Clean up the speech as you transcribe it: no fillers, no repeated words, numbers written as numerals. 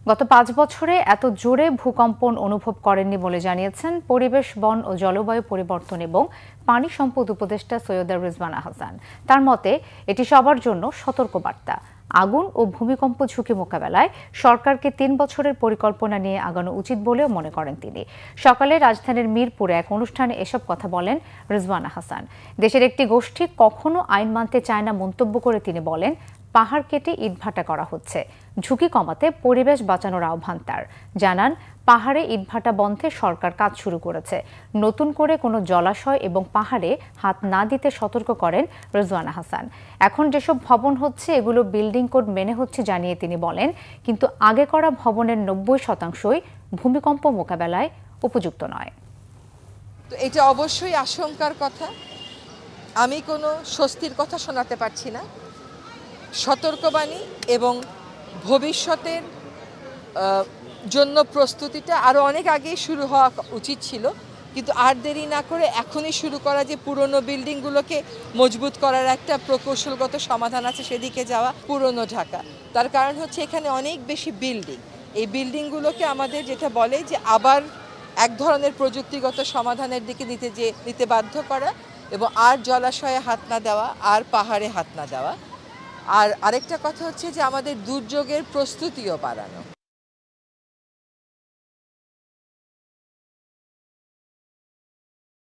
গত ৫ বছরে এত জোরে ভূকম্পন অনুভব করেননি বলে জানিয়েছেন পরিবেশ, বন ও জলবায়ু পরিবর্তন এবং পানি সম্পদ উপদেষ্টা সৈয়দা রিজওয়ানা হাসান। তার মতে এটি সবার জন্য সতর্কবার্তা। আগুন ও ভূমিকম্প ঝুঁকি মোকাবেলায় সরকারকে ৩ বছরের পরিকল্পনা নিয়ে আগানো উচিত বলেও মনে করেন তিনি। সকালে রাজধানীর মিরপুরে এক অনুষ্ঠানে এসব কথা বলেন রিজওয়ানা হাসান। দেশের একটি গোষ্ঠী কখনো আইন মানতে চায় না মন্তব্য করে তিনি বলেন, পাহাড় কেটে ইটভাটা করা হচ্ছে, ঝুঁকি কমাতে পরিবেশ বাঁচানোর আহ্বান তার। জানান, পাহাড়ে ইটভাটা বন্ধে সরকার কাজ শুরু করেছে। নতুন করে কোনো জলাশয় এবং পাহাড়ে হাত না দিতে সতর্ক করেন রিজওয়ানা হাসান। এখন যেসব ভবন হচ্ছে এগুলো বিল্ডিং কোড মেনে হচ্ছে জানিয়ে তিনি বলেন, কিন্তু আগে করা ভবনের ৯০% ভূমিকম্প মোকাবেলায় উপযুক্ত নয়। তো এটা অবশ্যই আশঙ্কার কথা। আমি কোনো স্বস্তির কথা শোনাতে পারছি না। সতর্কবাণী এবং ভবিষ্যতের জন্য প্রস্তুতিটা আরও অনেক আগেই শুরু হওয়া উচিত ছিল, কিন্তু আর দেরি না করে এখনই শুরু করা, যে পুরনো বিল্ডিংগুলোকে মজবুত করার একটা প্রকৌশলগত সমাধান আছে সেদিকে যাওয়া। পুরনো ঢাকা, তার কারণ হচ্ছে এখানে অনেক বেশি বিল্ডিং। এই বিল্ডিংগুলোকে আমাদের যেটা বলে যে আবার এক ধরনের প্রযুক্তিগত সমাধানের দিকে নিতে বাধ্য করা, এবং আর জলাশয়ে হাত না দেওয়া, আর পাহাড়ে হাত না দেওয়া। আর আরেকটা কথা হচ্ছে যে আমাদের দুর্যোগের প্রস্তুতিও বাড়ানো।